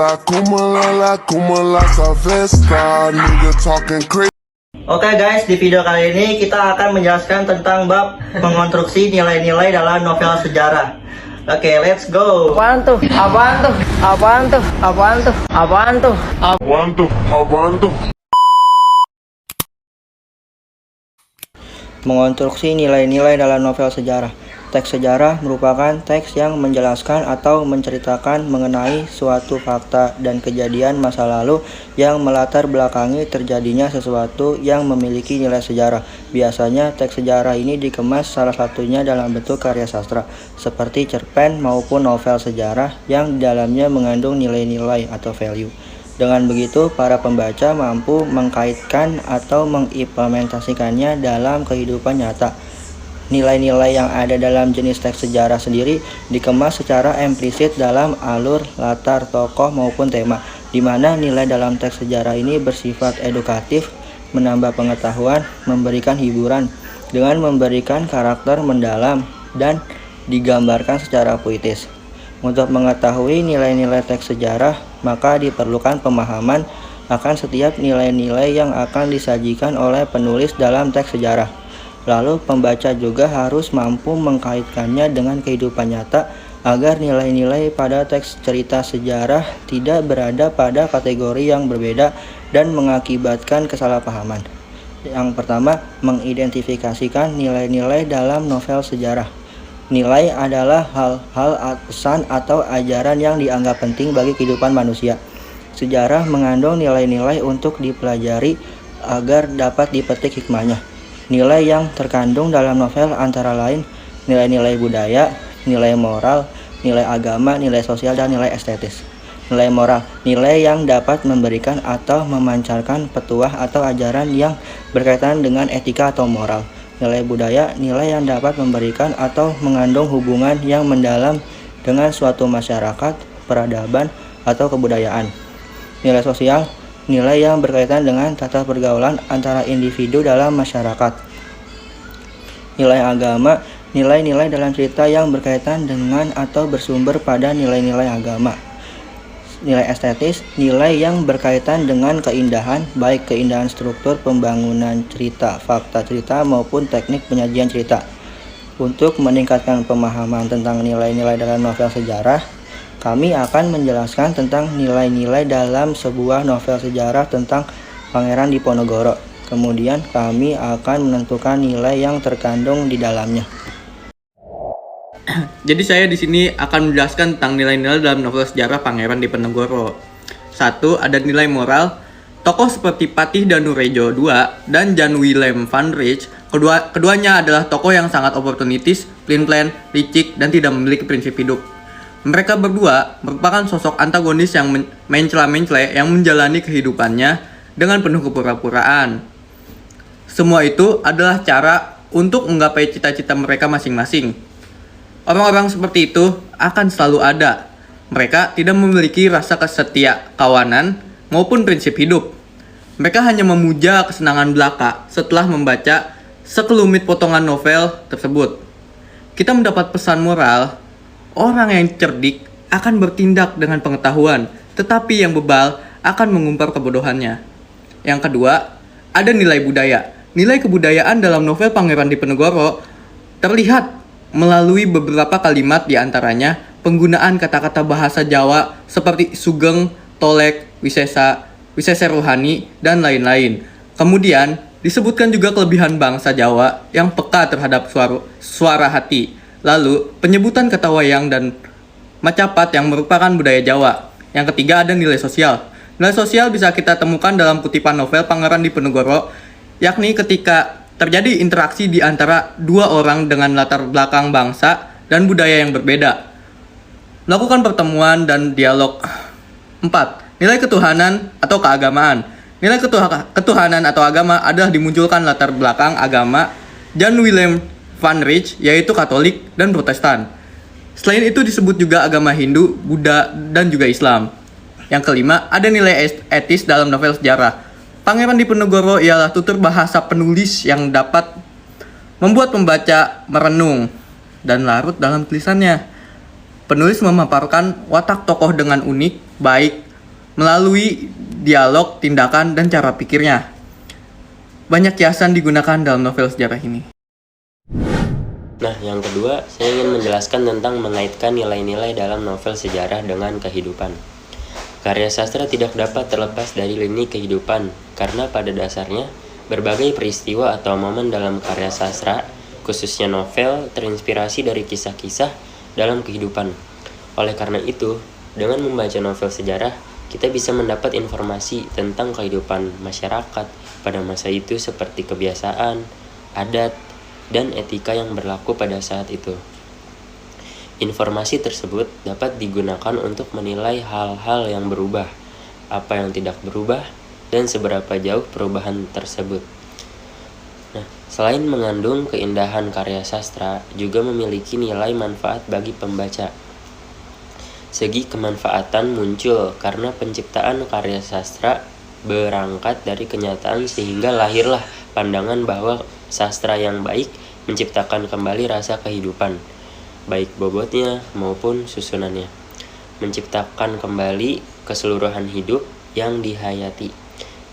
Cúmala essa festa, nigga talking crazy. Oke guys, di video kali ini kita akan menjelaskan tentang bab mengonstruksi nilai-nilai dalam novel sejarah. Oke, let's go. Apaan tuh? Apaan tuh? Apaan tuh? Apaan tuh? Apaan tuh? Apaan tuh? Mengonstruksi nilai-nilai dalam novel sejarah. Teks sejarah merupakan teks yang menjelaskan atau menceritakan mengenai suatu fakta dan kejadian masa lalu yang melatar belakangi terjadinya sesuatu yang memiliki nilai sejarah. Biasanya teks sejarah ini dikemas salah satunya dalam bentuk karya sastra, seperti cerpen maupun novel sejarah yang di dalamnya mengandung nilai-nilai atau value. Dengan begitu, para pembaca mampu mengkaitkan atau mengimplementasikannya dalam kehidupan nyata. Nilai-nilai yang ada dalam jenis teks sejarah sendiri dikemas secara implisit dalam alur, latar, tokoh, maupun tema, di mana nilai dalam teks sejarah ini bersifat edukatif, menambah pengetahuan, memberikan hiburan, dengan memberikan karakter mendalam, dan digambarkan secara puitis. Untuk mengetahui nilai-nilai teks sejarah, maka diperlukan pemahaman akan setiap nilai-nilai yang akan disajikan oleh penulis dalam teks sejarah. Lalu pembaca juga harus mampu mengkaitkannya dengan kehidupan nyata agar nilai-nilai pada teks cerita sejarah tidak berada pada kategori yang berbeda dan mengakibatkan kesalahpahaman. Yang pertama, mengidentifikasikan nilai-nilai dalam novel sejarah. Nilai adalah hal-hal pesan atau ajaran yang dianggap penting bagi kehidupan manusia. Sejarah mengandung nilai-nilai untuk dipelajari agar dapat dipetik hikmahnya. Nilai yang terkandung dalam novel antara lain nilai-nilai budaya, nilai moral, nilai agama, nilai sosial, dan nilai estetis. Nilai moral, nilai yang dapat memberikan atau memancarkan petuah atau ajaran yang berkaitan dengan etika atau moral. Nilai budaya, nilai yang dapat memberikan atau mengandung hubungan yang mendalam dengan suatu masyarakat, peradaban, atau kebudayaan. Nilai sosial, nilai yang berkaitan dengan tata pergaulan antara individu dalam masyarakat. Nilai agama, nilai-nilai dalam cerita yang berkaitan dengan atau bersumber pada nilai-nilai agama. Nilai estetis, nilai yang berkaitan dengan keindahan, baik keindahan struktur pembangunan cerita, fakta cerita, maupun teknik penyajian cerita. Untuk meningkatkan pemahaman tentang nilai-nilai dalam novel sejarah, kami akan menjelaskan tentang nilai-nilai dalam sebuah novel sejarah tentang Pangeran Diponegoro. Kemudian kami akan menentukan nilai yang terkandung di dalamnya. Jadi saya di sini akan menjelaskan tentang nilai-nilai dalam novel sejarah Pangeran Diponegoro. 1. Ada nilai moral. Tokoh seperti Patih Danurejo II dan Jan Willem van Rijn, keduanya adalah tokoh yang sangat oportunitis, pelin-pelan, licik, dan tidak memiliki prinsip hidup. Mereka berdua merupakan sosok antagonis yang mencela-mencela yang menjalani kehidupannya dengan penuh kepura-puraan. Semua itu adalah cara untuk menggapai cita-cita mereka masing-masing. Orang-orang seperti itu akan selalu ada. Mereka tidak memiliki rasa kesetia kawanan maupun prinsip hidup. Mereka hanya memuja kesenangan belaka setelah membaca sekelumit potongan novel tersebut. Kita mendapat pesan moral. Orang yang cerdik akan bertindak dengan pengetahuan, tetapi yang bebal akan mengumbar kebodohannya. Yang kedua, ada nilai budaya. Nilai kebudayaan dalam novel Pangeran Diponegoro terlihat melalui beberapa kalimat, di antaranya penggunaan kata-kata bahasa Jawa seperti sugeng, tolek, wisesa, wisese rohani, dan lain-lain. Kemudian, disebutkan juga kelebihan bangsa Jawa yang peka terhadap suara hati. Lalu, penyebutan kata wayang dan macapat yang merupakan budaya Jawa. Yang ketiga, ada nilai sosial. Nilai sosial bisa kita temukan dalam kutipan novel Pangeran Diponegoro, yakni ketika terjadi interaksi di antara dua orang dengan latar belakang bangsa dan budaya yang berbeda. Melakukan pertemuan dan dialog. 4. Nilai ketuhanan atau keagamaan. Nilai ketuhanan atau agama adalah dimunculkan latar belakang agama Jan Willem van Rijn, yaitu Katolik dan Protestan. Selain itu disebut juga agama Hindu, Buddha, dan juga Islam. Yang kelima, ada nilai etis dalam novel sejarah. Pangeran Diponegoro ialah tutur bahasa penulis yang dapat membuat pembaca merenung dan larut dalam tulisannya. Penulis memaparkan watak tokoh dengan unik, baik, melalui dialog, tindakan, dan cara pikirnya. Banyak kiasan digunakan dalam novel sejarah ini. Nah, yang kedua, saya ingin menjelaskan tentang mengaitkan nilai-nilai dalam novel sejarah dengan kehidupan. Karya sastra tidak dapat terlepas dari lini kehidupan, karena pada dasarnya, berbagai peristiwa atau momen dalam karya sastra, khususnya novel, terinspirasi dari kisah-kisah dalam kehidupan. Oleh karena itu, dengan membaca novel sejarah, kita bisa mendapat informasi tentang kehidupan masyarakat pada masa itu seperti kebiasaan, adat, dan etika yang berlaku pada saat itu. Informasi tersebut dapat digunakan untuk menilai hal-hal yang berubah, apa yang tidak berubah, dan seberapa jauh perubahan tersebut. Nah, selain mengandung keindahan karya sastra, juga memiliki nilai manfaat bagi pembaca. Segi kemanfaatan muncul karena penciptaan karya sastra berangkat dari kenyataan sehingga lahirlah pandangan bahwa sastra yang baik menciptakan kembali rasa kehidupan, baik bobotnya maupun susunannya. Menciptakan kembali keseluruhan hidup yang dihayati,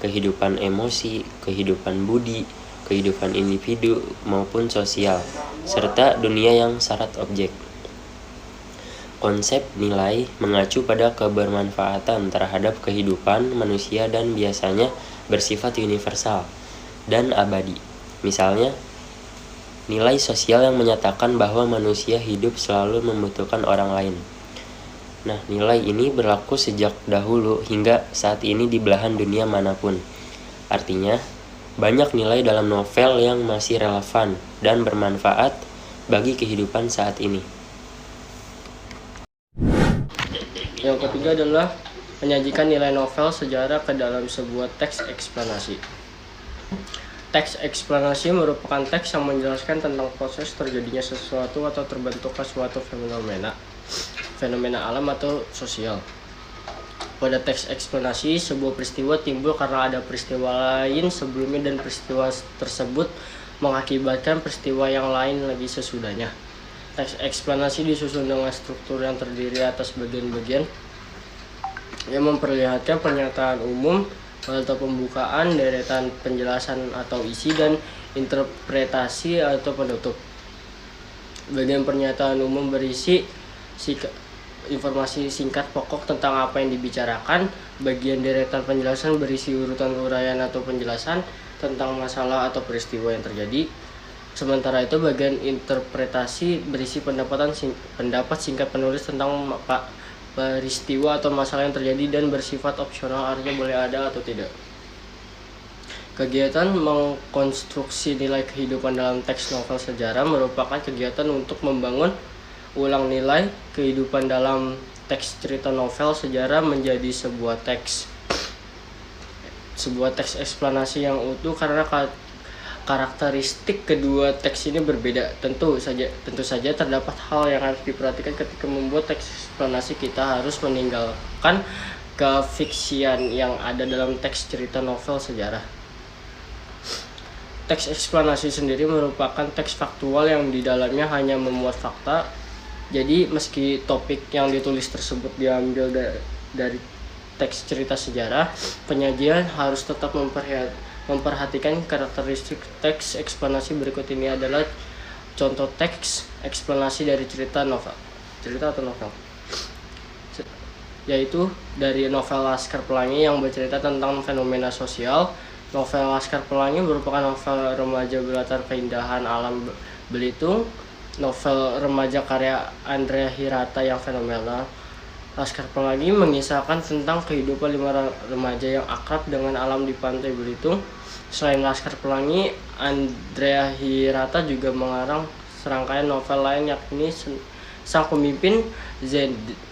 kehidupan emosi, kehidupan budi, kehidupan individu maupun sosial, serta dunia yang syarat objek. Konsep nilai mengacu pada kebermanfaatan terhadap kehidupan manusia dan biasanya bersifat universal dan abadi. Misalnya, nilai sosial yang menyatakan bahwa manusia hidup selalu membutuhkan orang lain. Nah, nilai ini berlaku sejak dahulu hingga saat ini di belahan dunia manapun. Artinya, banyak nilai dalam novel yang masih relevan dan bermanfaat bagi kehidupan saat ini. Yang ketiga adalah menyajikan nilai novel sejarah ke dalam sebuah teks eksplanasi. Teks eksplanasi merupakan teks yang menjelaskan tentang proses terjadinya sesuatu atau terbentuknya suatu fenomena alam atau sosial. Pada teks eksplanasi, sebuah peristiwa timbul karena ada peristiwa lain sebelumnya dan peristiwa tersebut mengakibatkan peristiwa yang lain lagi sesudahnya. Teks eksplanasi disusun dengan struktur yang terdiri atas bagian-bagian yang memperlihatkan pernyataan umum atau pembukaan, deretan penjelasan atau isi, dan interpretasi atau penutup. Bagian pernyataan umum berisi informasi singkat pokok tentang apa yang dibicarakan. Bagian deretan penjelasan berisi urutan uraian atau penjelasan tentang masalah atau peristiwa yang terjadi. Sementara itu, bagian interpretasi berisi pendapat singkat penulis tentang peristiwa atau masalah yang terjadi dan bersifat opsional, artinya boleh ada atau tidak. Kegiatan mengkonstruksi nilai kehidupan dalam teks novel sejarah merupakan kegiatan untuk membangun ulang nilai kehidupan dalam teks cerita novel sejarah menjadi sebuah teks eksplanasi yang utuh, karena karakteristik kedua teks ini berbeda. Tentu saja terdapat hal yang harus diperhatikan ketika membuat teks eksplanasi. Kita harus meninggalkan kefiksian yang ada dalam teks cerita novel sejarah. Teks eksplanasi sendiri merupakan teks faktual yang di dalamnya hanya memuat fakta. Jadi meski topik yang ditulis tersebut diambil dari teks cerita sejarah, penyajian harus tetap memperhatikan karakteristik teks eksplanasi. Berikut ini adalah contoh teks eksplanasi dari cerita atau novel, yaitu dari novel Laskar Pelangi yang bercerita tentang fenomena sosial. Novel Laskar Pelangi merupakan novel remaja berlatar keindahan alam Belitung. Novel remaja karya Andrea Hirata yang fenomenal. Laskar Pelangi mengisahkan tentang kehidupan 5 remaja yang akrab dengan alam di pantai Belitung. Selain Laskar Pelangi, Andrea Hirata juga mengarang serangkaian novel lain, yakni Sang Pemimpin,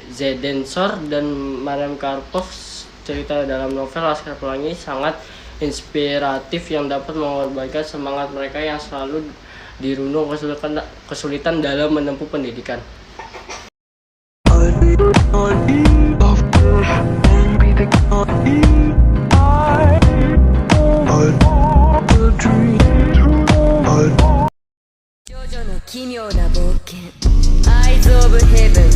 Zedensor, dan Mariam Karpov. Cerita dalam novel Laskar Pelangi sangat inspiratif yang dapat mengorbankan semangat mereka yang selalu dirundung kesulitan dalam menempuh pendidikan. JoJoの奇妙な冒険 Eyes of Heaven